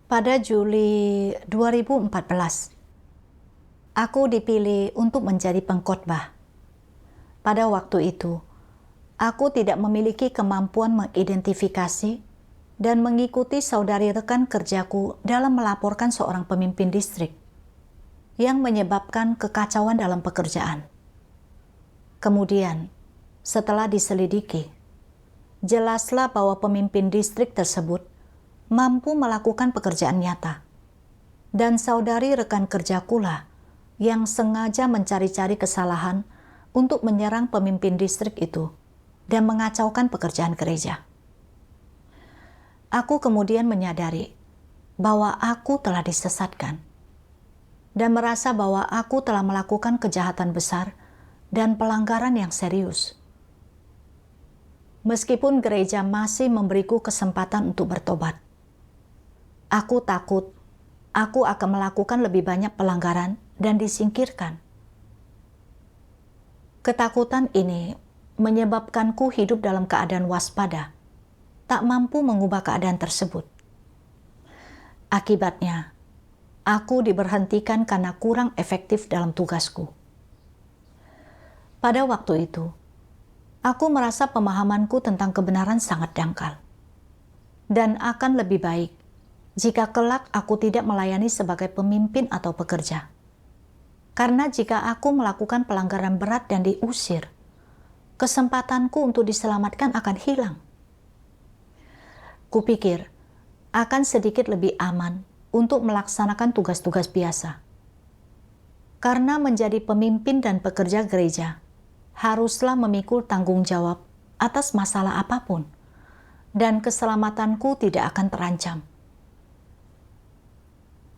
Pada Juli 2014, aku dipilih untuk menjadi pengkhotbah. Pada waktu itu, aku tidak memiliki kemampuan mengidentifikasi dan mengikuti saudari rekan kerjaku dalam melaporkan seorang pemimpin distrik yang menyebabkan kekacauan dalam pekerjaan. Kemudian, setelah diselidiki, jelaslah bahwa pemimpin distrik tersebut mampu melakukan pekerjaan nyata. Dan saudari rekan kerjakulah yang sengaja mencari-cari kesalahan untuk menyerang pemimpin distrik itu dan mengacaukan pekerjaan gereja. Aku kemudian menyadari bahwa aku telah disesatkan dan merasa bahwa aku telah melakukan kejahatan besar dan pelanggaran yang serius. Meskipun gereja masih memberiku kesempatan untuk bertobat, aku takut aku akan melakukan lebih banyak pelanggaran dan disingkirkan. Ketakutan ini menyebabkanku hidup dalam keadaan waspada, tak mampu mengubah keadaan tersebut. Akibatnya, aku diberhentikan karena kurang efektif dalam tugasku. Pada waktu itu, aku merasa pemahamanku tentang kebenaran sangat dangkal, dan akan lebih baik jika kelak aku tidak melayani sebagai pemimpin atau pekerja. Karena jika aku melakukan pelanggaran berat dan diusir, kesempatanku untuk diselamatkan akan hilang. Kupikir akan sedikit lebih aman untuk melaksanakan tugas-tugas biasa. Karena menjadi pemimpin dan pekerja gereja, haruslah memikul tanggung jawab atas masalah apapun, dan keselamatanku tidak akan terancam.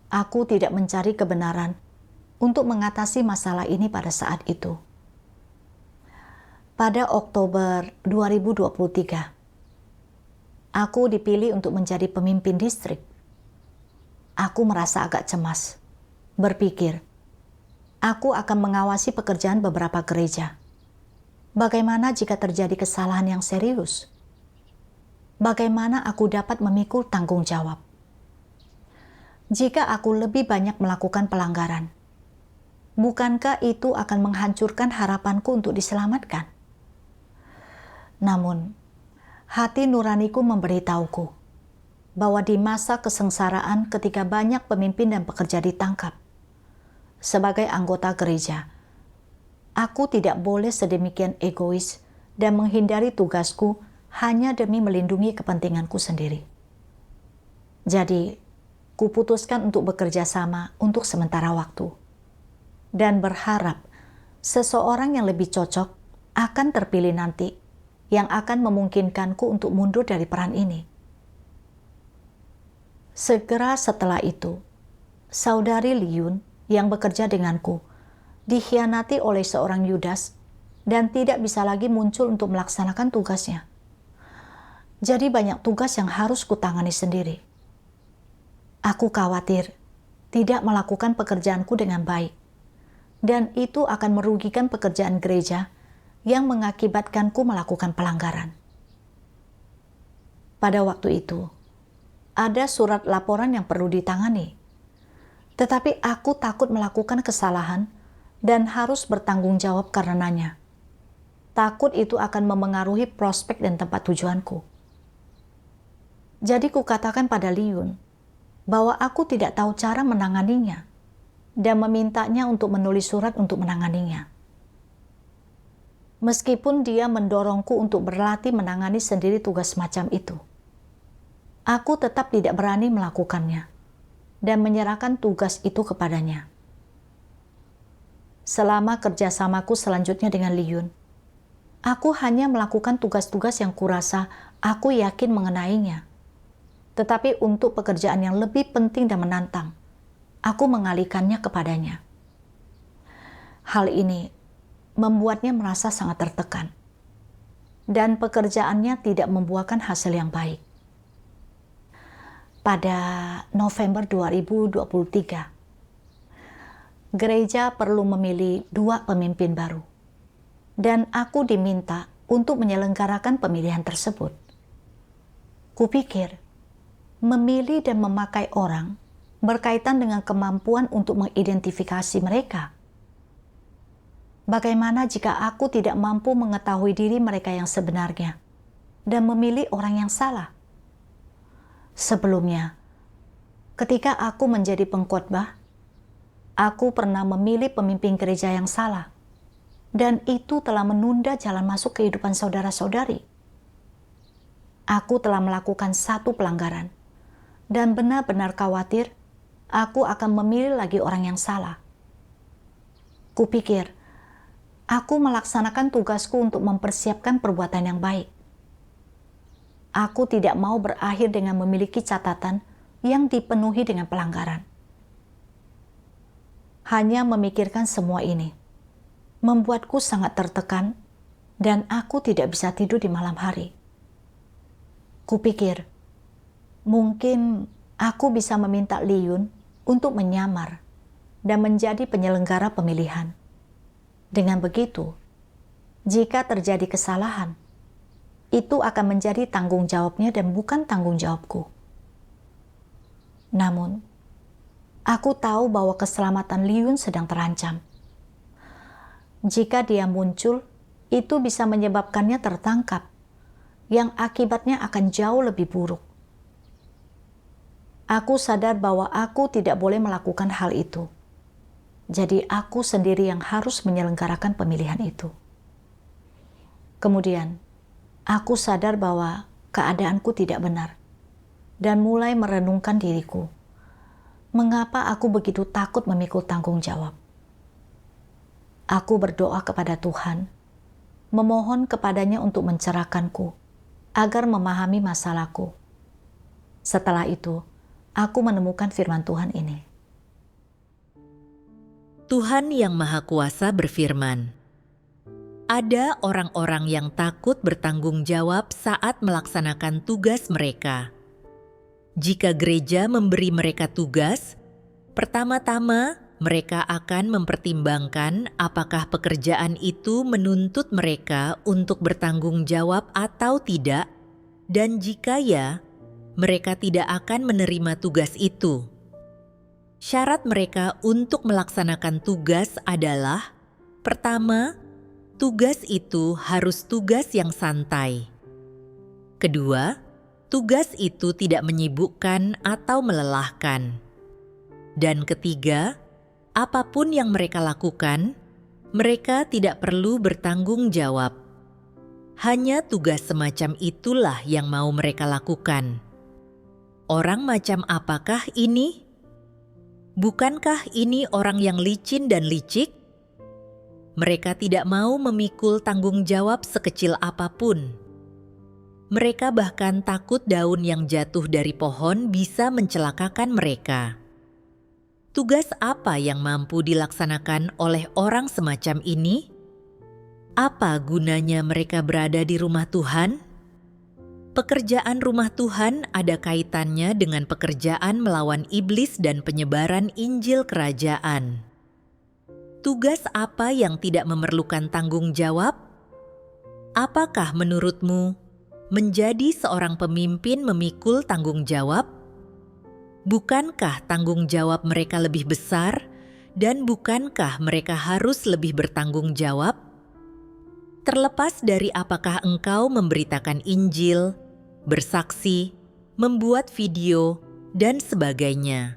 Aku tidak mencari kebenaran untuk mengatasi masalah ini pada saat itu. Pada Oktober 2023, aku dipilih untuk menjadi pemimpin distrik. Aku merasa agak cemas, berpikir, aku akan mengawasi pekerjaan beberapa gereja. Bagaimana jika terjadi kesalahan yang serius? Bagaimana aku dapat memikul tanggung jawab? Jika aku lebih banyak melakukan pelanggaran, bukankah itu akan menghancurkan harapanku untuk diselamatkan? Namun, hati nuraniku memberitahuku bahwa di masa kesengsaraan ketika banyak pemimpin dan pekerja ditangkap, sebagai anggota gereja, aku tidak boleh sedemikian egois dan menghindari tugasku hanya demi melindungi kepentinganku sendiri. Jadi, kuputuskan untuk bekerja sama untuk sementara waktu dan berharap seseorang yang lebih cocok akan terpilih nanti yang akan memungkinkanku untuk mundur dari peran ini. Segera setelah itu, saudari Liun yang bekerja denganku dikhianati oleh seorang Yudas dan tidak bisa lagi muncul untuk melaksanakan tugasnya. Jadi banyak tugas yang harus kutangani sendiri. Aku khawatir tidak melakukan pekerjaanku dengan baik, dan itu akan merugikan pekerjaan gereja yang mengakibatkanku melakukan pelanggaran. Pada waktu itu, ada surat laporan yang perlu ditangani, tetapi aku takut melakukan kesalahan dan harus bertanggung jawab karenanya. Takut itu akan memengaruhi prospek dan tempat tujuanku. Jadi kukatakan pada Liun bahwa aku tidak tahu cara menanganinya dan memintanya untuk menulis surat untuk menanganinya. Meskipun dia mendorongku untuk berlatih menangani sendiri tugas semacam itu, aku tetap tidak berani melakukannya dan menyerahkan tugas itu kepadanya. Selama kerjasamaku selanjutnya dengan Liun, aku hanya melakukan tugas-tugas yang kurasa aku yakin mengenainya. Tetapi untuk pekerjaan yang lebih penting dan menantang, aku mengalihkannya kepadanya. Hal ini membuatnya merasa sangat tertekan, dan pekerjaannya tidak membuahkan hasil yang baik. Pada November 2023, gereja perlu memilih 2 pemimpin baru, dan aku diminta untuk menyelenggarakan pemilihan tersebut. Kupikir, memilih dan memakai orang berkaitan dengan kemampuan untuk mengidentifikasi mereka. Bagaimana jika aku tidak mampu mengetahui diri mereka yang sebenarnya dan memilih orang yang salah? Sebelumnya, ketika aku menjadi pengkhotbah, aku pernah memilih pemimpin gereja yang salah, dan itu telah menunda jalan masuk kehidupan saudara-saudari. Aku telah melakukan satu pelanggaran, dan benar-benar khawatir aku akan memilih lagi orang yang salah. Kupikir, aku melaksanakan tugasku untuk mempersiapkan perbuatan yang baik. Aku tidak mau berakhir dengan memiliki catatan yang dipenuhi dengan pelanggaran. Hanya memikirkan semua ini membuatku sangat tertekan dan aku tidak bisa tidur di malam hari. Kupikir, mungkin aku bisa meminta Liyun untuk menyamar dan menjadi penyelenggara pemilihan. Dengan begitu, jika terjadi kesalahan, itu akan menjadi tanggung jawabnya dan bukan tanggung jawabku. Namun, aku tahu bahwa keselamatan Liyun sedang terancam. Jika dia muncul, itu bisa menyebabkannya tertangkap, yang akibatnya akan jauh lebih buruk. Aku sadar bahwa aku tidak boleh melakukan hal itu. Jadi aku sendiri yang harus menyelenggarakan pemilihan itu. Kemudian, aku sadar bahwa keadaanku tidak benar dan mulai merenungkan diriku. Mengapa aku begitu takut memikul tanggung jawab? Aku berdoa kepada Tuhan, memohon kepadanya untuk mencerahkanku agar memahami masalahku. Setelah itu, aku menemukan firman Tuhan ini. Tuhan Yang Maha Kuasa berfirman, "Ada orang-orang yang takut bertanggung jawab saat melaksanakan tugas mereka. Jika gereja memberi mereka tugas, pertama-tama mereka akan mempertimbangkan apakah pekerjaan itu menuntut mereka untuk bertanggung jawab atau tidak, dan jika ya, mereka tidak akan menerima tugas itu. Syarat mereka untuk melaksanakan tugas adalah: pertama, tugas itu harus tugas yang santai. Kedua, tugas itu tidak menyibukkan atau melelahkan. Dan ketiga, apapun yang mereka lakukan, mereka tidak perlu bertanggung jawab. Hanya tugas semacam itulah yang mau mereka lakukan. Orang macam apakah ini? Bukankah ini orang yang licin dan licik? Mereka tidak mau memikul tanggung jawab sekecil apapun. Mereka bahkan takut daun yang jatuh dari pohon bisa mencelakakan mereka. Tugas apa yang mampu dilaksanakan oleh orang semacam ini? Apa gunanya mereka berada di rumah Tuhan? Pekerjaan rumah Tuhan ada kaitannya dengan pekerjaan melawan iblis dan penyebaran Injil Kerajaan. Tugas apa yang tidak memerlukan tanggung jawab? Apakah menurutmu menjadi seorang pemimpin memikul tanggung jawab? Bukankah tanggung jawab mereka lebih besar dan bukankah mereka harus lebih bertanggung jawab? Terlepas dari apakah engkau memberitakan Injil, bersaksi, membuat video, dan sebagainya.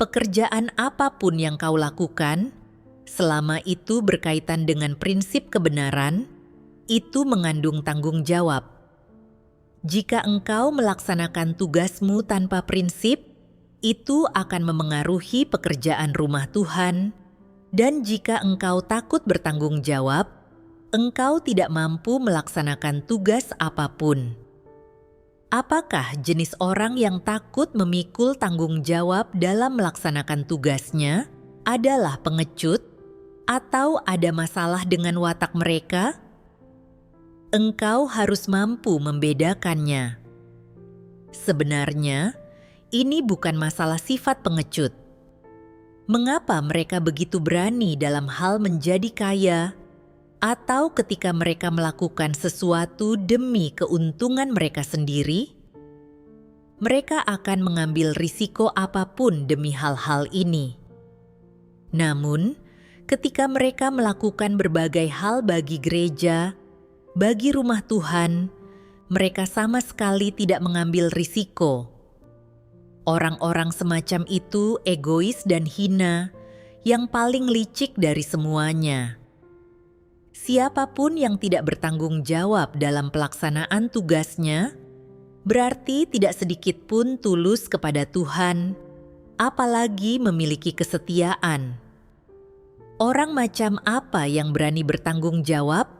Pekerjaan apapun yang kau lakukan, selama itu berkaitan dengan prinsip kebenaran, itu mengandung tanggung jawab. Jika engkau melaksanakan tugasmu tanpa prinsip, itu akan memengaruhi pekerjaan rumah Tuhan, dan jika engkau takut bertanggung jawab, engkau tidak mampu melaksanakan tugas apapun. Apakah jenis orang yang takut memikul tanggung jawab dalam melaksanakan tugasnya adalah pengecut atau ada masalah dengan watak mereka? Engkau harus mampu membedakannya. Sebenarnya, ini bukan masalah sifat pengecut. Mengapa mereka begitu berani dalam hal menjadi kaya, atau ketika mereka melakukan sesuatu demi keuntungan mereka sendiri? mereka akan mengambil risiko apapun demi hal-hal ini. Namun, ketika mereka melakukan berbagai hal bagi gereja, bagi rumah Tuhan, mereka sama sekali tidak mengambil risiko. Orang-orang semacam itu egois dan hina, yang paling licik dari semuanya. Siapapun yang tidak bertanggung jawab dalam pelaksanaan tugasnya, berarti tidak sedikit pun tulus kepada Tuhan, apalagi memiliki kesetiaan. Orang macam apa yang berani bertanggung jawab?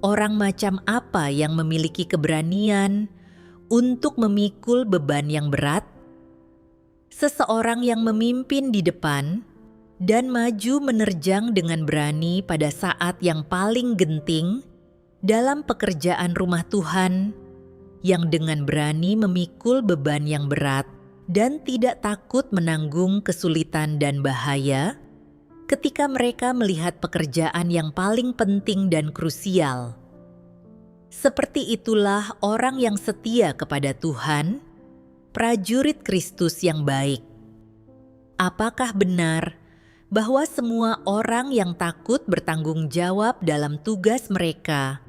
Orang macam apa yang memiliki keberanian untuk memikul beban yang berat? Seseorang yang memimpin di depan dan maju menerjang dengan berani pada saat yang paling genting dalam pekerjaan rumah Tuhan, yang dengan berani memikul beban yang berat dan tidak takut menanggung kesulitan dan bahaya ketika mereka melihat pekerjaan yang paling penting dan krusial. Seperti itulah orang yang setia kepada Tuhan, prajurit Kristus yang baik. Apakah benar bahwa semua orang yang takut bertanggung jawab dalam tugas mereka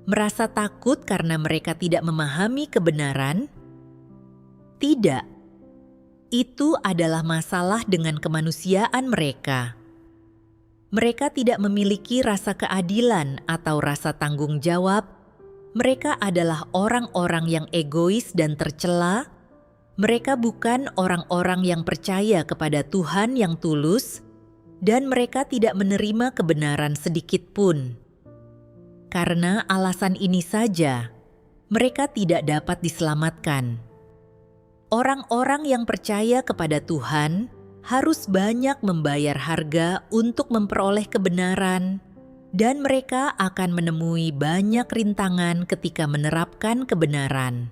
merasa takut karena mereka tidak memahami kebenaran? Tidak. Itu adalah masalah dengan kemanusiaan mereka. Mereka tidak memiliki rasa keadilan atau rasa tanggung jawab. Mereka adalah orang-orang yang egois dan tercela. Mereka bukan orang-orang yang percaya kepada Tuhan yang tulus, dan mereka tidak menerima kebenaran sedikit pun. Karena alasan ini saja, mereka tidak dapat diselamatkan. Orang-orang yang percaya kepada Tuhan harus banyak membayar harga untuk memperoleh kebenaran, dan mereka akan menemui banyak rintangan ketika menerapkan kebenaran.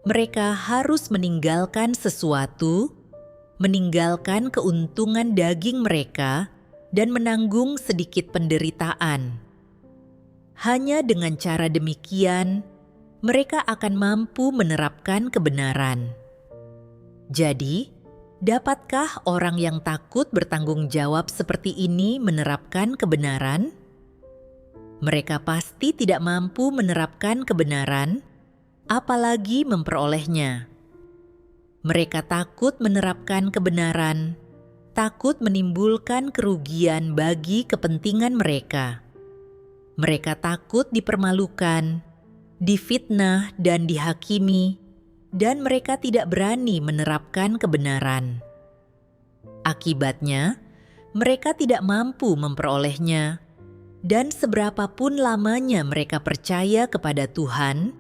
Mereka harus meninggalkan sesuatu, meninggalkan keuntungan daging mereka, dan menanggung sedikit penderitaan. Hanya dengan cara demikian, mereka akan mampu menerapkan kebenaran. Jadi, dapatkah orang yang takut bertanggung jawab seperti ini menerapkan kebenaran? Mereka pasti tidak mampu menerapkan kebenaran, apalagi memperolehnya. Mereka takut menerapkan kebenaran, takut menimbulkan kerugian bagi kepentingan mereka. Mereka takut dipermalukan, difitnah dan dihakimi, dan mereka tidak berani menerapkan kebenaran. Akibatnya, mereka tidak mampu memperolehnya, dan seberapapun lamanya mereka percaya kepada Tuhan,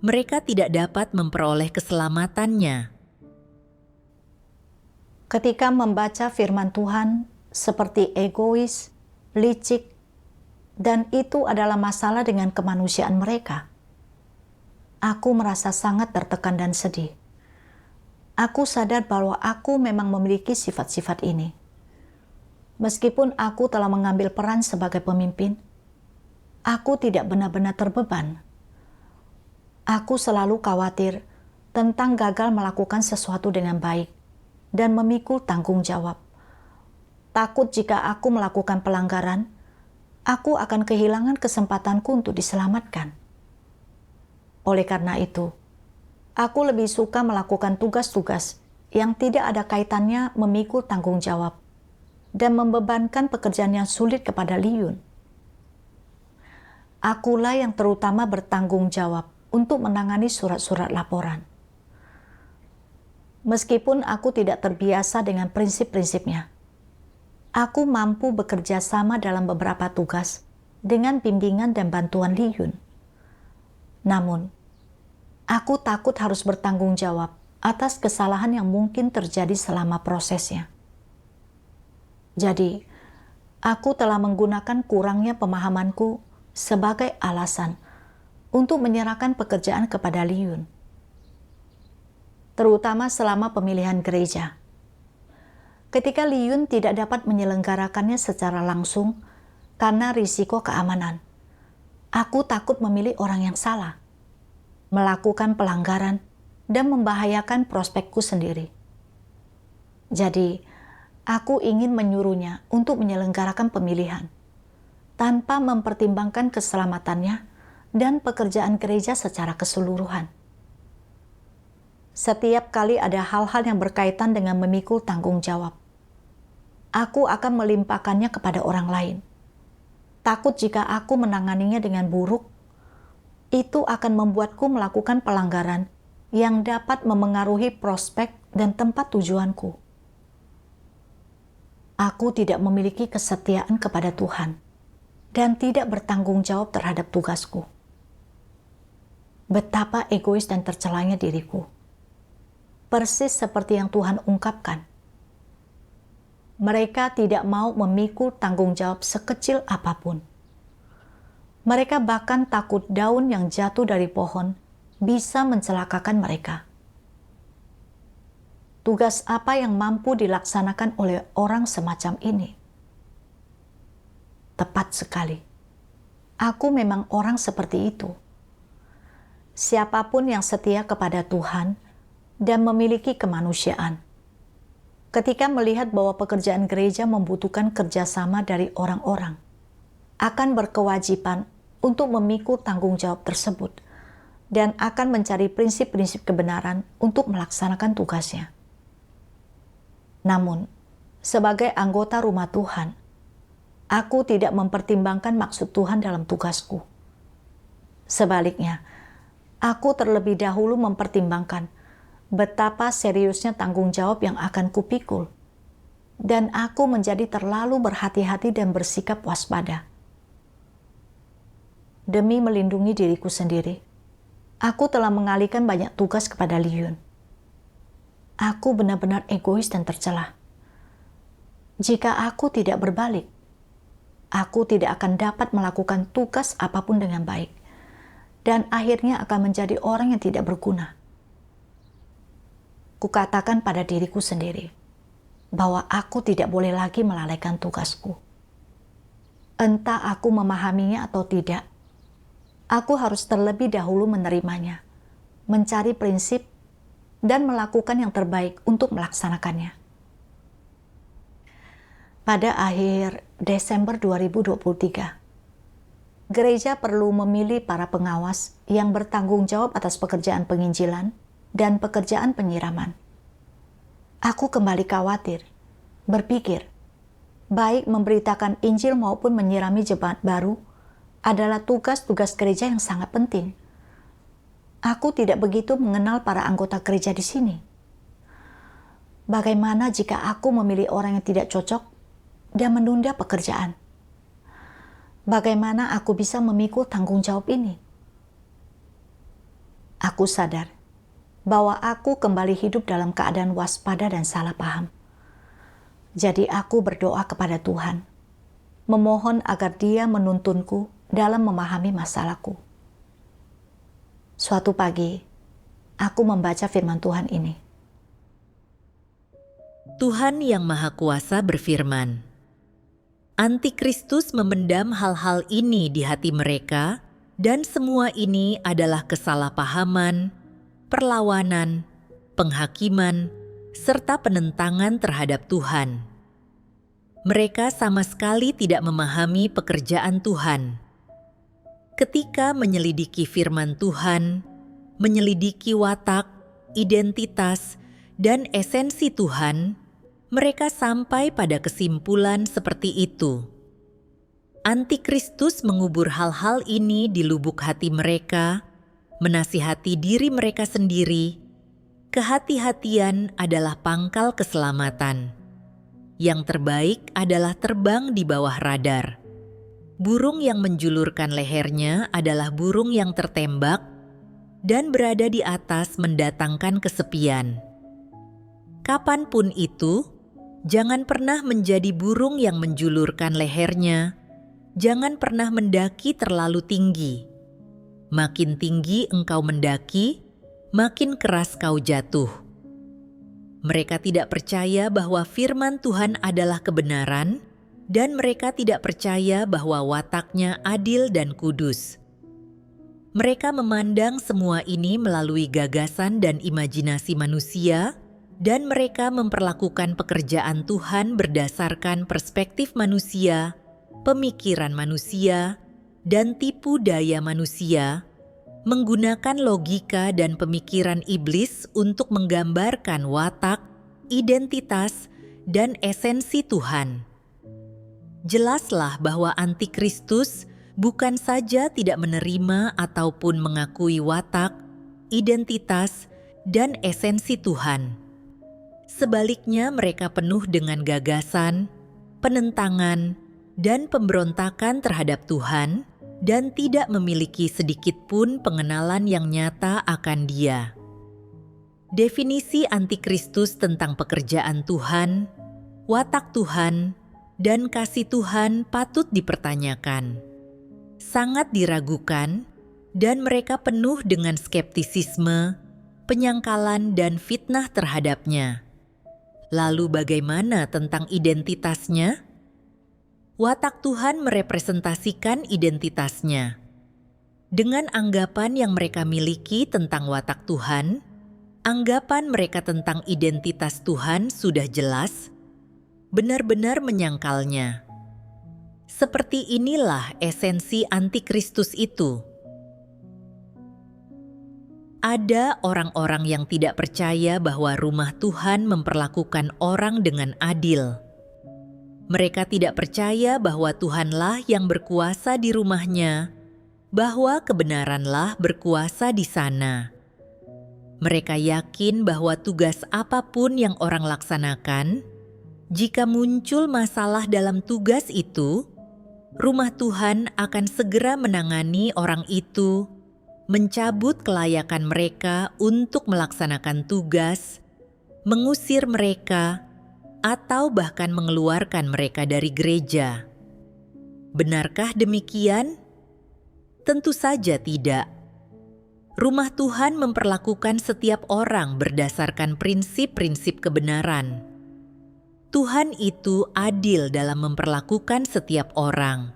mereka tidak dapat memperoleh keselamatannya. Ketika membaca firman Tuhan seperti egois, licik, dan itu adalah masalah dengan kemanusiaan mereka, aku merasa sangat tertekan dan sedih. Aku sadar bahwa aku memang memiliki sifat-sifat ini. Meskipun aku telah mengambil peran sebagai pemimpin, aku tidak benar-benar terbeban. Aku selalu khawatir tentang gagal melakukan sesuatu dengan baik dan memikul tanggung jawab. Takut jika aku melakukan pelanggaran, aku akan kehilangan kesempatanku untuk diselamatkan. Oleh karena itu, aku lebih suka melakukan tugas-tugas yang tidak ada kaitannya memikul tanggung jawab dan membebankan pekerjaan yang sulit kepada Liyun. Akulah yang terutama bertanggung jawab untuk menangani surat-surat laporan. Meskipun aku tidak terbiasa dengan prinsip-prinsipnya, aku mampu bekerja sama dalam beberapa tugas dengan bimbingan dan bantuan Liyun. Namun, aku takut harus bertanggung jawab atas kesalahan yang mungkin terjadi selama prosesnya. Jadi, aku telah menggunakan kurangnya pemahamanku sebagai alasan untuk menyerahkan pekerjaan kepada Liyun, terutama selama pemilihan gereja. Ketika Liyun tidak dapat menyelenggarakannya secara langsung karena risiko keamanan, aku takut memilih orang yang salah, melakukan pelanggaran, dan membahayakan prospekku sendiri. Jadi, aku ingin menyuruhnya untuk menyelenggarakan pemilihan tanpa mempertimbangkan keselamatannya dan pekerjaan gereja secara keseluruhan. Setiap kali ada hal-hal yang berkaitan dengan memikul tanggung jawab, aku akan melimpahkannya kepada orang lain. Takut jika aku menanganinya dengan buruk, itu akan membuatku melakukan pelanggaran yang dapat memengaruhi prospek dan tempat tujuanku. Aku tidak memiliki kesetiaan kepada Tuhan dan tidak bertanggung jawab terhadap tugasku. Betapa egois dan tercelanya diriku. Persis seperti yang Tuhan ungkapkan. Mereka tidak mau memikul tanggung jawab sekecil apapun. Mereka bahkan takut daun yang jatuh dari pohon bisa mencelakakan mereka. Tugas apa yang mampu dilaksanakan oleh orang semacam ini? Tepat sekali. Aku memang orang seperti itu. Siapapun yang setia kepada Tuhan dan memiliki kemanusiaan, ketika melihat bahwa pekerjaan gereja membutuhkan kerjasama dari orang-orang, akan berkewajiban untuk memikul tanggung jawab tersebut dan akan mencari prinsip-prinsip kebenaran untuk melaksanakan tugasnya. Namun, sebagai anggota rumah Tuhan, aku tidak mempertimbangkan maksud Tuhan dalam tugasku. Sebaliknya, aku terlebih dahulu mempertimbangkan betapa seriusnya tanggung jawab yang akan kupikul, dan aku menjadi terlalu berhati-hati dan bersikap waspada. Demi melindungi diriku sendiri, aku telah mengalihkan banyak tugas kepada Liyun. Aku benar-benar egois dan tercela. Jika aku tidak berbalik, aku tidak akan dapat melakukan tugas apapun dengan baik, dan akhirnya akan menjadi orang yang tidak berguna. Kukatakan pada diriku sendiri bahwa aku tidak boleh lagi melalaikan tugasku. Entah aku memahaminya atau tidak, aku harus terlebih dahulu menerimanya, mencari prinsip, dan melakukan yang terbaik untuk melaksanakannya. Pada akhir Desember 2023, gereja perlu memilih para pengawas yang bertanggung jawab atas pekerjaan penginjilan dan pekerjaan penyiraman. Aku kembali khawatir, berpikir, baik memberitakan Injil maupun menyirami jemaat baru adalah tugas-tugas gereja yang sangat penting. Aku tidak begitu mengenal para anggota gereja di sini. Bagaimana jika aku memilih orang yang tidak cocok dan menunda pekerjaan? Bagaimana aku bisa memikul tanggung jawab ini? Aku sadar bahwa aku kembali hidup dalam keadaan waspada dan salah paham. Jadi aku berdoa kepada Tuhan, memohon agar Dia menuntunku dalam memahami masalahku. Suatu pagi, aku membaca firman Tuhan ini. Tuhan Yang Maha Kuasa berfirman, Antikristus memendam hal-hal ini di hati mereka, dan semua ini adalah kesalahpahaman, perlawanan, penghakiman, serta penentangan terhadap Tuhan. Mereka sama sekali tidak memahami pekerjaan Tuhan. Ketika menyelidiki firman Tuhan, menyelidiki watak, identitas, dan esensi Tuhan, mereka sampai pada kesimpulan seperti itu. Antikristus mengubur hal-hal ini di lubuk hati mereka, menasihati diri mereka sendiri. Kehati-hatian adalah pangkal keselamatan. Yang terbaik adalah terbang di bawah radar. Burung yang menjulurkan lehernya adalah burung yang tertembak dan berada di atas mendatangkan kesepian. Kapanpun itu, jangan pernah menjadi burung yang menjulurkan lehernya. Jangan pernah mendaki terlalu tinggi. Makin tinggi engkau mendaki, makin keras kau jatuh. Mereka tidak percaya bahwa firman Tuhan adalah kebenaran, dan mereka tidak percaya bahwa wataknya adil dan kudus. Mereka memandang semua ini melalui gagasan dan imajinasi manusia, dan mereka memperlakukan pekerjaan Tuhan berdasarkan perspektif manusia, pemikiran manusia, dan tipu daya manusia, menggunakan logika dan pemikiran iblis untuk menggambarkan watak, identitas, dan esensi Tuhan. Jelaslah bahwa antikristus bukan saja tidak menerima ataupun mengakui watak, identitas, dan esensi Tuhan. Sebaliknya, mereka penuh dengan gagasan, penentangan, dan pemberontakan terhadap Tuhan, dan tidak memiliki sedikit pun pengenalan yang nyata akan Dia. Definisi antikristus tentang pekerjaan Tuhan, watak Tuhan, dan kasih Tuhan patut dipertanyakan. Sangat diragukan, dan mereka penuh dengan skeptisisme, penyangkalan, dan fitnah terhadapnya. Lalu bagaimana tentang identitasnya? Watak Tuhan merepresentasikan identitasnya. Dengan anggapan yang mereka miliki tentang watak Tuhan, anggapan mereka tentang identitas Tuhan sudah jelas, benar-benar menyangkalnya. Seperti inilah esensi antikristus itu. Ada orang-orang yang tidak percaya bahwa rumah Tuhan memperlakukan orang dengan adil. Mereka tidak percaya bahwa Tuhanlah yang berkuasa di rumahnya, bahwa kebenaranlah berkuasa di sana. Mereka yakin bahwa tugas apapun yang orang laksanakan, jika muncul masalah dalam tugas itu, rumah Tuhan akan segera menangani orang itu, mencabut kelayakan mereka untuk melaksanakan tugas, mengusir mereka, atau bahkan mengeluarkan mereka dari gereja. Benarkah demikian? Tentu saja tidak. Rumah Tuhan memperlakukan setiap orang berdasarkan prinsip-prinsip kebenaran. Tuhan itu adil dalam memperlakukan setiap orang.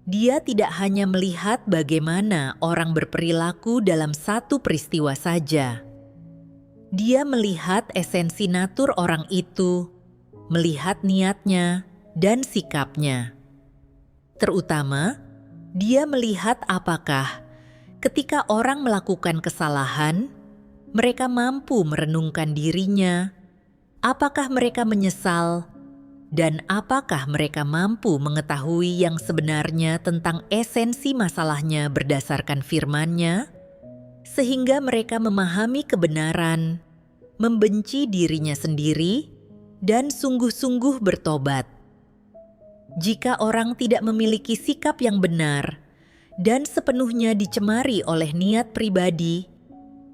Dia tidak hanya melihat bagaimana orang berperilaku dalam satu peristiwa saja. Dia melihat esensi natur orang itu, melihat niatnya dan sikapnya. Terutama, dia melihat apakah ketika orang melakukan kesalahan, mereka mampu merenungkan dirinya, apakah mereka menyesal, dan apakah mereka mampu mengetahui yang sebenarnya tentang esensi masalahnya berdasarkan firman-Nya, sehingga mereka memahami kebenaran, membenci dirinya sendiri, dan sungguh-sungguh bertobat. Jika orang tidak memiliki sikap yang benar dan sepenuhnya dicemari oleh niat pribadi,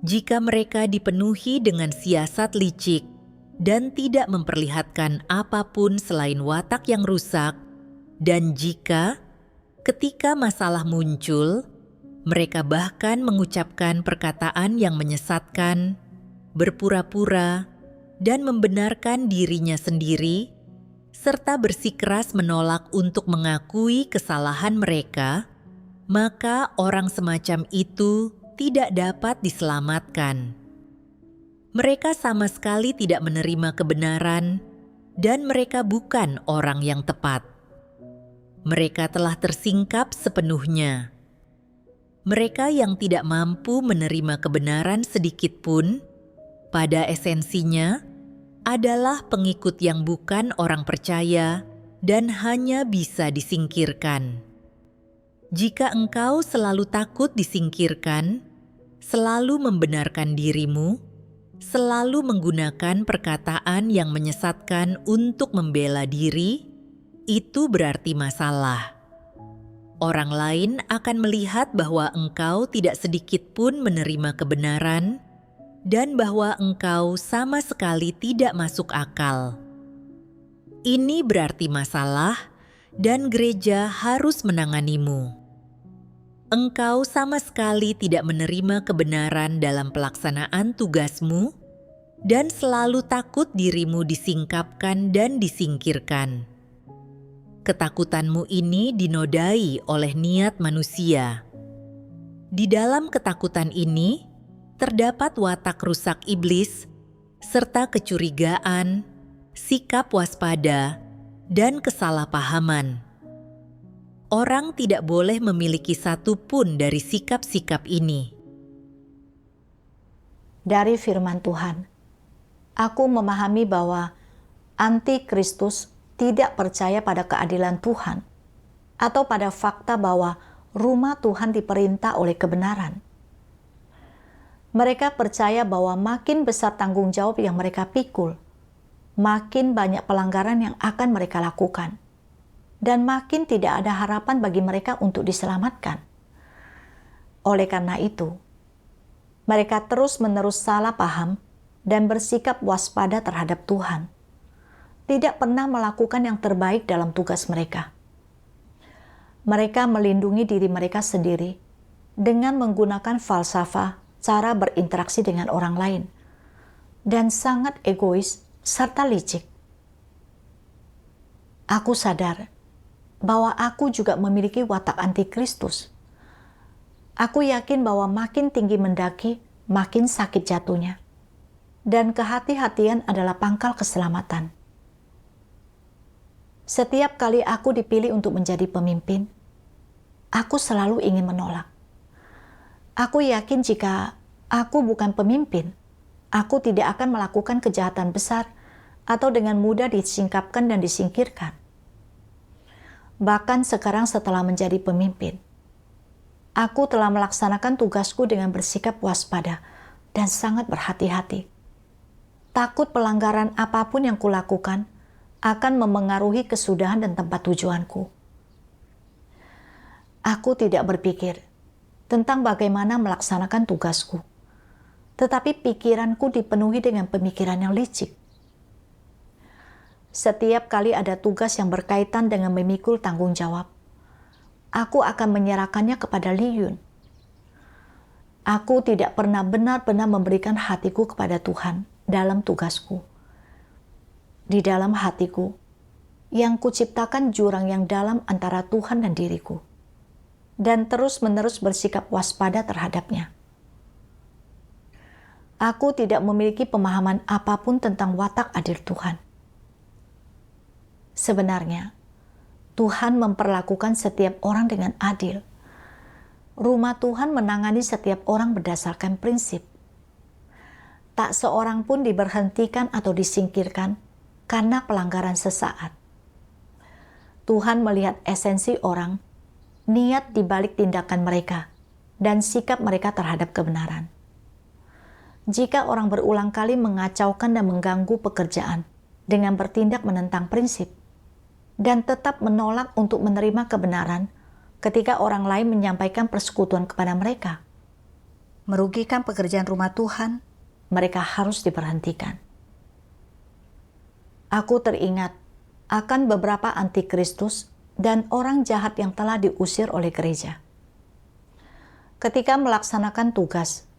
jika mereka dipenuhi dengan siasat licik, dan tidak memperlihatkan apapun selain watak yang rusak, dan jika ketika masalah muncul, mereka bahkan mengucapkan perkataan yang menyesatkan, berpura-pura, dan membenarkan dirinya sendiri, serta bersikeras menolak untuk mengakui kesalahan mereka, maka orang semacam itu tidak dapat diselamatkan. Mereka sama sekali tidak menerima kebenaran, dan mereka bukan orang yang tepat. Mereka telah tersingkap sepenuhnya. Mereka yang tidak mampu menerima kebenaran sedikit pun, pada esensinya adalah pengikut yang bukan orang percaya dan hanya bisa disingkirkan. Jika engkau selalu takut disingkirkan, selalu membenarkan dirimu, selalu menggunakan perkataan yang menyesatkan untuk membela diri, itu berarti masalah. Orang lain akan melihat bahwa engkau tidak sedikit pun menerima kebenaran dan bahwa engkau sama sekali tidak masuk akal. Ini berarti masalah dan gereja harus menanganimu. Engkau sama sekali tidak menerima kebenaran dalam pelaksanaan tugasmu dan selalu takut dirimu disingkapkan dan disingkirkan. Ketakutanmu ini dinodai oleh niat manusia. Di dalam ketakutan ini, terdapat watak rusak iblis, serta kecurigaan, sikap waspada, dan kesalahpahaman. Orang tidak boleh memiliki satu pun dari sikap-sikap ini. Dari firman Tuhan, aku memahami bahwa antikristus tidak percaya pada keadilan Tuhan atau pada fakta bahwa rumah Tuhan diperintah oleh kebenaran. Mereka percaya bahwa makin besar tanggung jawab yang mereka pikul, makin banyak pelanggaran yang akan mereka lakukan, dan makin tidak ada harapan bagi mereka untuk diselamatkan. Oleh karena itu, mereka terus-menerus salah paham dan bersikap waspada terhadap Tuhan. Tidak pernah melakukan yang terbaik dalam tugas mereka. Mereka melindungi diri mereka sendiri dengan menggunakan falsafah cara berinteraksi dengan orang lain, dan sangat egois serta licik. Aku sadar bahwa aku juga memiliki watak antikristus. Aku yakin bahwa makin tinggi mendaki, makin sakit jatuhnya. Dan kehati-hatian adalah pangkal keselamatan. Setiap kali aku dipilih untuk menjadi pemimpin, aku selalu ingin menolak. Aku yakin jika aku bukan pemimpin, aku tidak akan melakukan kejahatan besar atau dengan mudah disingkapkan dan disingkirkan. Bahkan sekarang setelah menjadi pemimpin, aku telah melaksanakan tugasku dengan bersikap waspada dan sangat berhati-hati. Takut pelanggaran apapun yang kulakukan akan memengaruhi kesudahan dan tempat tujuanku. Aku tidak berpikir tentang bagaimana melaksanakan tugasku, tetapi pikiranku dipenuhi dengan pemikiran yang licik. Setiap kali ada tugas yang berkaitan dengan memikul tanggung jawab, aku akan menyerahkannya kepada Li Yun. Aku tidak pernah benar-benar memberikan hatiku kepada Tuhan dalam tugasku. Di dalam hatiku, yang kuciptakan jurang yang dalam antara Tuhan dan diriku, dan terus-menerus bersikap waspada terhadapnya. Aku tidak memiliki pemahaman apapun tentang watak adil Tuhan. Sebenarnya, Tuhan memperlakukan setiap orang dengan adil. Rumah Tuhan menangani setiap orang berdasarkan prinsip. Tak seorang pun diberhentikan atau disingkirkan karena pelanggaran sesaat. Tuhan melihat esensi orang, niat di balik tindakan mereka, dan sikap mereka terhadap kebenaran. Jika orang berulang kali mengacaukan dan mengganggu pekerjaan dengan bertindak menentang prinsip, dan tetap menolak untuk menerima kebenaran ketika orang lain menyampaikan persekutuan kepada mereka, merugikan pekerjaan rumah Tuhan, mereka harus diberhentikan. Aku teringat akan beberapa antikristus dan orang jahat yang telah diusir oleh gereja. Ketika melaksanakan tugas,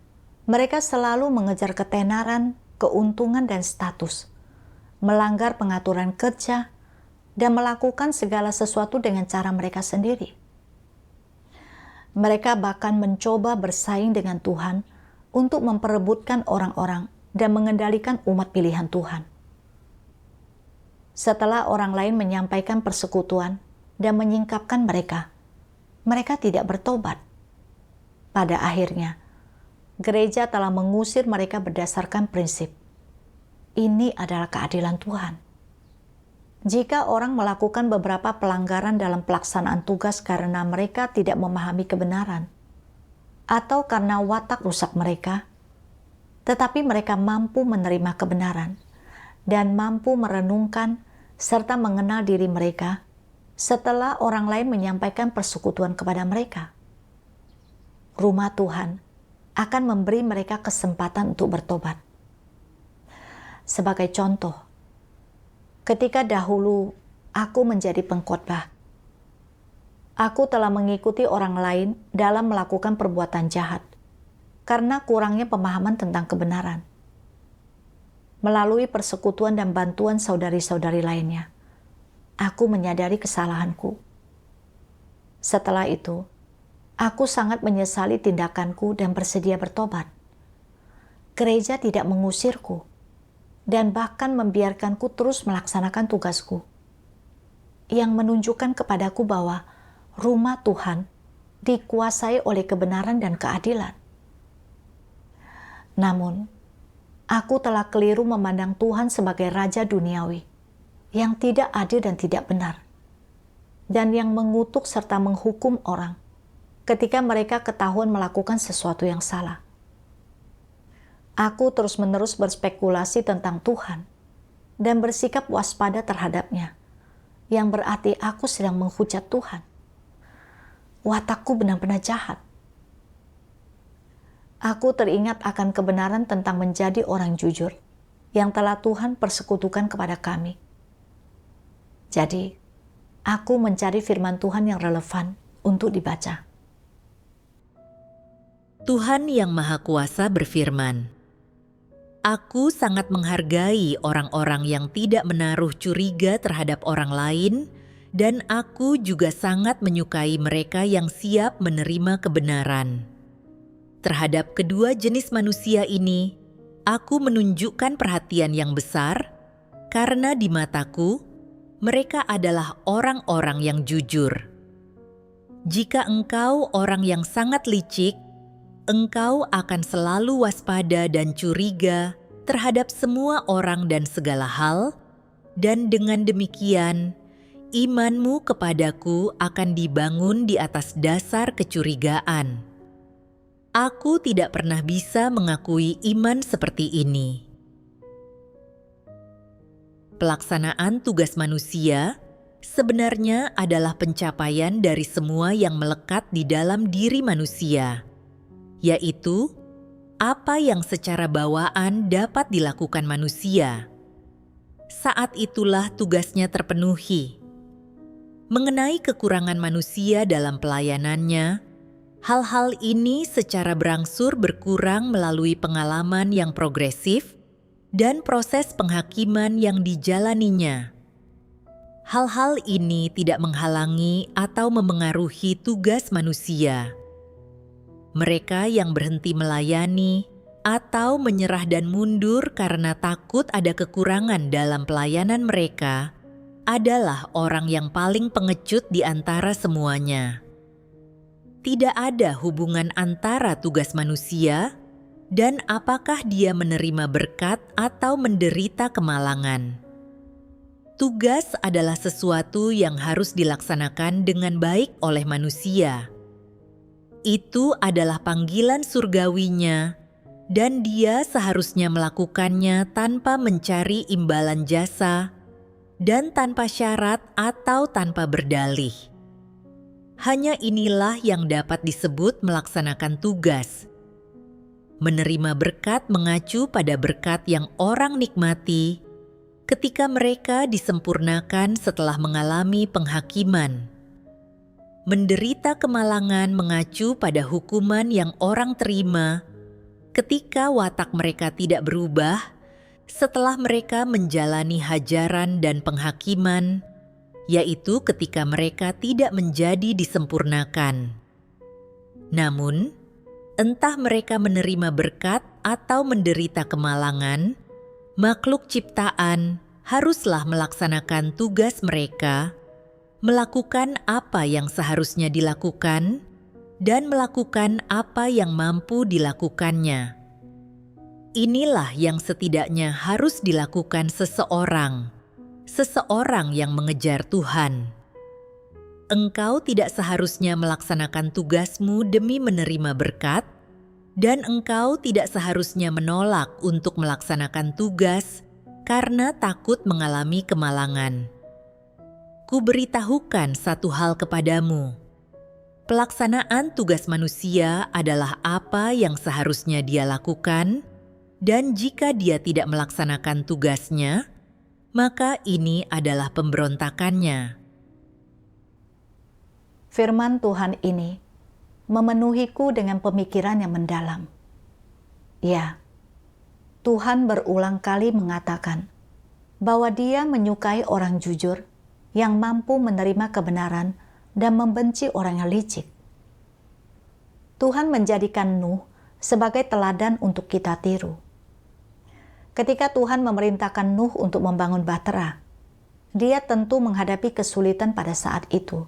mereka selalu mengejar ketenaran, keuntungan, dan status, melanggar pengaturan kerja, dan melakukan segala sesuatu dengan cara mereka sendiri. Mereka bahkan mencoba bersaing dengan Tuhan untuk memperebutkan orang-orang dan mengendalikan umat pilihan Tuhan. Setelah orang lain menyampaikan persekutuan dan menyingkapkan mereka, mereka tidak bertobat. Pada akhirnya, gereja telah mengusir mereka berdasarkan prinsip. Ini adalah keadilan Tuhan. Jika orang melakukan beberapa pelanggaran dalam pelaksanaan tugas karena mereka tidak memahami kebenaran, atau karena watak rusak mereka, tetapi mereka mampu menerima kebenaran dan mampu merenungkan serta mengenal diri mereka setelah orang lain menyampaikan persekutuan kepada mereka, rumah Tuhan akan memberi mereka kesempatan untuk bertobat. Sebagai contoh, ketika dahulu aku menjadi pengkhotbah, aku telah mengikuti orang lain dalam melakukan perbuatan jahat karena kurangnya pemahaman tentang kebenaran. Melalui persekutuan dan bantuan saudari-saudari lainnya, aku menyadari kesalahanku. Setelah itu, Aku sangat menyesali tindakanku dan bersedia bertobat. Gereja tidak mengusirku dan bahkan membiarkanku terus melaksanakan tugasku, yang menunjukkan kepadaku bahwa rumah Tuhan dikuasai oleh kebenaran dan keadilan. Namun, aku telah keliru memandang Tuhan sebagai raja duniawi yang tidak adil dan tidak benar, dan yang mengutuk serta menghukum orang ketika mereka ketahuan melakukan sesuatu yang salah. Aku terus-menerus berspekulasi tentang Tuhan dan bersikap waspada terhadapnya, yang berarti aku sedang menghujat Tuhan. Watakku benar-benar jahat. Aku teringat akan kebenaran tentang menjadi orang jujur yang telah Tuhan persekutukan kepada kami. Jadi, aku mencari firman Tuhan yang relevan untuk dibaca. Tuhan Yang Maha Kuasa berfirman, "Aku sangat menghargai orang-orang yang tidak menaruh curiga terhadap orang lain, dan aku juga sangat menyukai mereka yang siap menerima kebenaran. Terhadap kedua jenis manusia ini, aku menunjukkan perhatian yang besar, karena di mataku, mereka adalah orang-orang yang jujur. Jika engkau orang yang sangat licik, engkau akan selalu waspada dan curiga terhadap semua orang dan segala hal, dan dengan demikian, imanmu kepadaku akan dibangun di atas dasar kecurigaan. Aku tidak pernah bisa mengakui iman seperti ini." Pelaksanaan tugas manusia sebenarnya adalah pencapaian dari semua yang melekat di dalam diri manusia, yaitu apa yang secara bawaan dapat dilakukan manusia. Saat itulah tugasnya terpenuhi. Mengenai kekurangan manusia dalam pelayanannya, hal-hal ini secara berangsur berkurang melalui pengalaman yang progresif dan proses penghakiman yang dijalaninya. Hal-hal ini tidak menghalangi atau memengaruhi tugas manusia. Mereka yang berhenti melayani atau menyerah dan mundur karena takut ada kekurangan dalam pelayanan mereka adalah orang yang paling pengecut di antara semuanya. Tidak ada hubungan antara tugas manusia dan apakah dia menerima berkat atau menderita kemalangan. Tugas adalah sesuatu yang harus dilaksanakan dengan baik oleh manusia. Itu adalah panggilan surgawinya, dan dia seharusnya melakukannya tanpa mencari imbalan jasa dan tanpa syarat atau tanpa berdalih. Hanya inilah yang dapat disebut melaksanakan tugas. Menerima berkat mengacu pada berkat yang orang nikmati ketika mereka disempurnakan setelah mengalami penghakiman. Menderita kemalangan mengacu pada hukuman yang orang terima ketika watak mereka tidak berubah setelah mereka menjalani hajaran dan penghakiman, yaitu ketika mereka tidak menjadi disempurnakan. Namun, entah mereka menerima berkat atau menderita kemalangan, makhluk ciptaan haruslah melaksanakan tugas mereka, melakukan apa yang seharusnya dilakukan, dan melakukan apa yang mampu dilakukannya. Inilah yang setidaknya harus dilakukan seseorang yang mengejar Tuhan. Engkau tidak seharusnya melaksanakan tugasmu demi menerima berkat, dan engkau tidak seharusnya menolak untuk melaksanakan tugas karena takut mengalami kemalangan. Kuberitahukan satu hal kepadamu. Pelaksanaan tugas manusia adalah apa yang seharusnya dia lakukan, dan jika dia tidak melaksanakan tugasnya, maka ini adalah pemberontakannya. Firman Tuhan ini memenuhiku dengan pemikiran yang mendalam. Ya, Tuhan berulang kali mengatakan bahwa Dia menyukai orang jujur yang mampu menerima kebenaran dan membenci orang yang licik. Tuhan menjadikan Nuh sebagai teladan untuk kita tiru. Ketika Tuhan memerintahkan Nuh untuk membangun bahtera, dia tentu menghadapi kesulitan pada saat itu,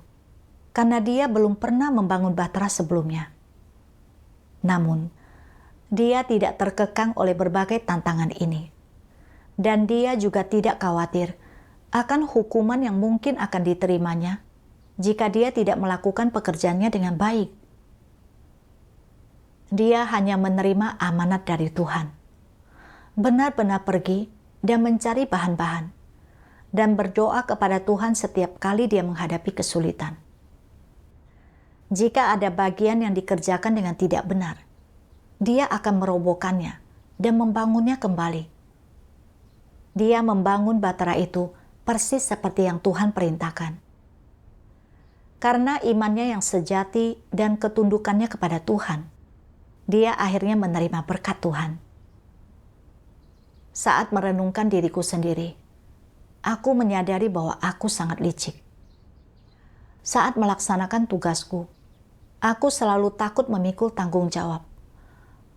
karena dia belum pernah membangun bahtera sebelumnya. Namun, dia tidak terkekang oleh berbagai tantangan ini. Dan dia juga tidak khawatir akan hukuman yang mungkin akan diterimanya jika dia tidak melakukan pekerjaannya dengan baik. Dia hanya menerima amanat dari Tuhan. Benar-benar pergi dan mencari bahan-bahan, dan berdoa kepada Tuhan setiap kali dia menghadapi kesulitan. Jika ada bagian yang dikerjakan dengan tidak benar, dia akan merobohkannya dan membangunnya kembali. Dia membangun bahtera itu persis seperti yang Tuhan perintahkan. Karena imannya yang sejati dan ketundukannya kepada Tuhan, dia akhirnya menerima berkat Tuhan. Saat merenungkan diriku sendiri, aku menyadari bahwa aku sangat licik. Saat melaksanakan tugasku, aku selalu takut memikul tanggung jawab,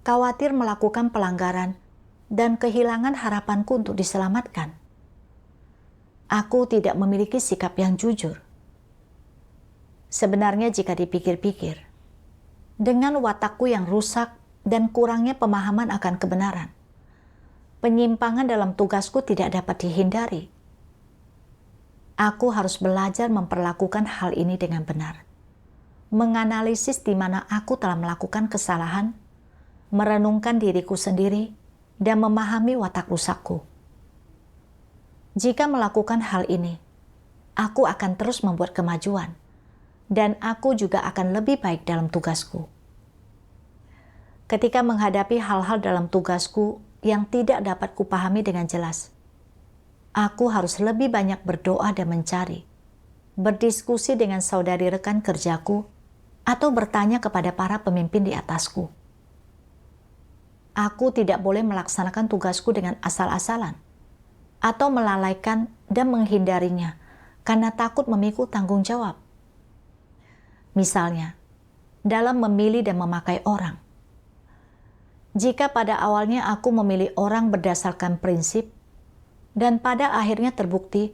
khawatir melakukan pelanggaran, dan kehilangan harapanku untuk diselamatkan. Aku tidak memiliki sikap yang jujur. Sebenarnya jika dipikir-pikir, dengan watakku yang rusak dan kurangnya pemahaman akan kebenaran, penyimpangan dalam tugasku tidak dapat dihindari. Aku harus belajar memperlakukan hal ini dengan benar, menganalisis di mana aku telah melakukan kesalahan, merenungkan diriku sendiri, dan memahami watak rusakku. Jika melakukan hal ini, aku akan terus membuat kemajuan, dan aku juga akan lebih baik dalam tugasku. Ketika menghadapi hal-hal dalam tugasku yang tidak dapat kupahami dengan jelas, aku harus lebih banyak berdoa dan mencari, berdiskusi dengan saudari rekan kerjaku, atau bertanya kepada para pemimpin di atasku. Aku tidak boleh melaksanakan tugasku dengan asal-asalan, atau melalaikan dan menghindarinya karena takut memikul tanggung jawab. Misalnya, dalam memilih dan memakai orang. Jika pada awalnya aku memilih orang berdasarkan prinsip, dan pada akhirnya terbukti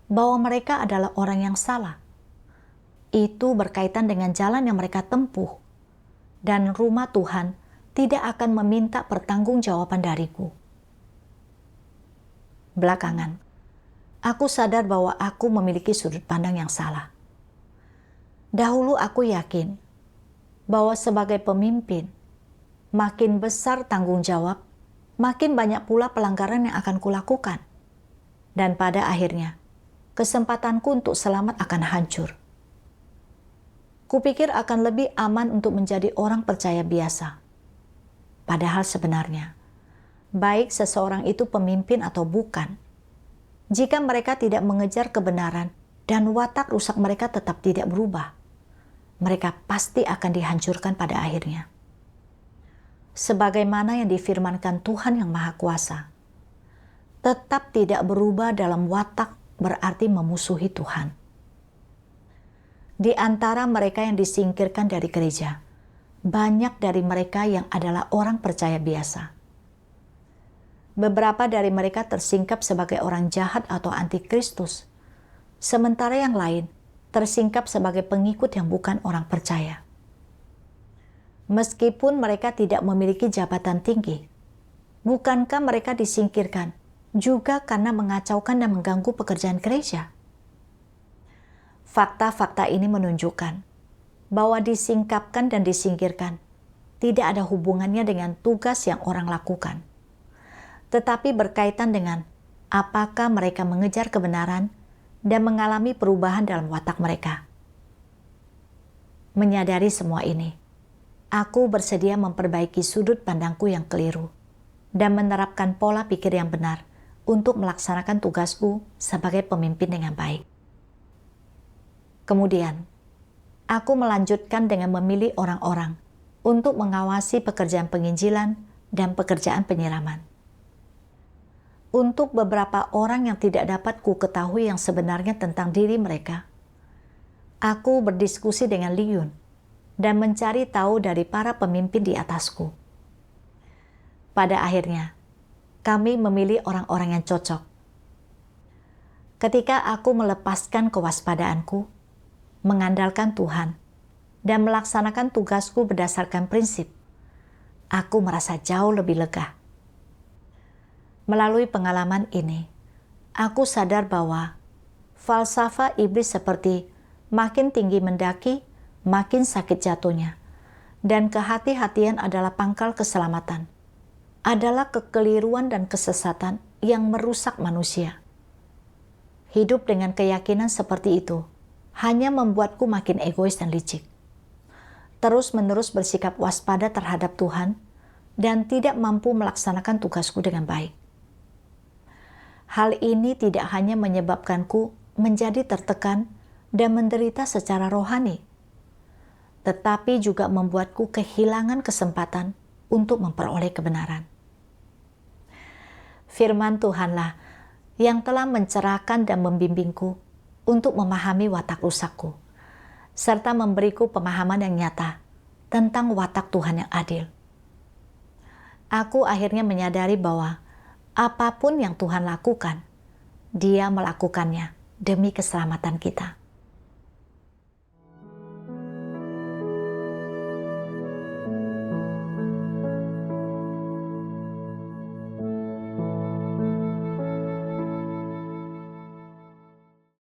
bahwa mereka adalah orang yang salah, itu berkaitan dengan jalan yang mereka tempuh, dan rumah Tuhan tidak akan meminta pertanggungjawaban dariku. Belakangan, aku sadar bahwa aku memiliki sudut pandang yang salah. Dahulu aku yakin bahwa sebagai pemimpin, makin besar tanggung jawab, makin banyak pula pelanggaran yang akan kulakukan. Dan pada akhirnya, kesempatanku untuk selamat akan hancur. Kupikir akan lebih aman untuk menjadi orang percaya biasa. Padahal sebenarnya, baik seseorang itu pemimpin atau bukan, jika mereka tidak mengejar kebenaran dan watak rusak mereka tetap tidak berubah, mereka pasti akan dihancurkan pada akhirnya. Sebagaimana yang difirmankan Tuhan yang Maha Kuasa, tetap tidak berubah dalam watak berarti memusuhi Tuhan. Di antara mereka yang disingkirkan dari gereja, banyak dari mereka yang adalah orang percaya biasa. Beberapa dari mereka tersingkap sebagai orang jahat atau antikristus, sementara yang lain tersingkap sebagai pengikut yang bukan orang percaya. Meskipun mereka tidak memiliki jabatan tinggi, bukankah mereka disingkirkan juga karena mengacaukan dan mengganggu pekerjaan gereja? Fakta-fakta ini menunjukkan bahwa disingkapkan dan disingkirkan tidak ada hubungannya dengan tugas yang orang lakukan, tetapi berkaitan dengan apakah mereka mengejar kebenaran dan mengalami perubahan dalam watak mereka. Menyadari semua ini, aku bersedia memperbaiki sudut pandangku yang keliru dan menerapkan pola pikir yang benar untuk melaksanakan tugasku sebagai pemimpin dengan baik. Kemudian, aku melanjutkan dengan memilih orang-orang untuk mengawasi pekerjaan penginjilan dan pekerjaan penyiraman. Untuk beberapa orang yang tidak dapat ku ketahui yang sebenarnya tentang diri mereka, aku berdiskusi dengan Li Yun dan mencari tahu dari para pemimpin di atasku. Pada akhirnya, kami memilih orang-orang yang cocok. Ketika aku melepaskan kewaspadaanku, mengandalkan Tuhan, dan melaksanakan tugasku berdasarkan prinsip, aku merasa jauh lebih lega. Melalui pengalaman ini, aku sadar bahwa falsafah iblis seperti makin tinggi mendaki, makin sakit jatuhnya, dan kehati-hatian adalah pangkal keselamatan, adalah kekeliruan dan kesesatan yang merusak manusia. Hidup dengan keyakinan seperti itu hanya membuatku makin egois dan licik. Terus-menerus bersikap waspada terhadap Tuhan dan tidak mampu melaksanakan tugasku dengan baik. Hal ini tidak hanya menyebabkanku menjadi tertekan dan menderita secara rohani, tetapi juga membuatku kehilangan kesempatan untuk memperoleh kebenaran. Firman Tuhanlah yang telah mencerahkan dan membimbingku untuk memahami watak rusakku, serta memberiku pemahaman yang nyata tentang watak Tuhan yang adil. Aku akhirnya menyadari bahwa apapun yang Tuhan lakukan, Dia melakukannya demi keselamatan kita.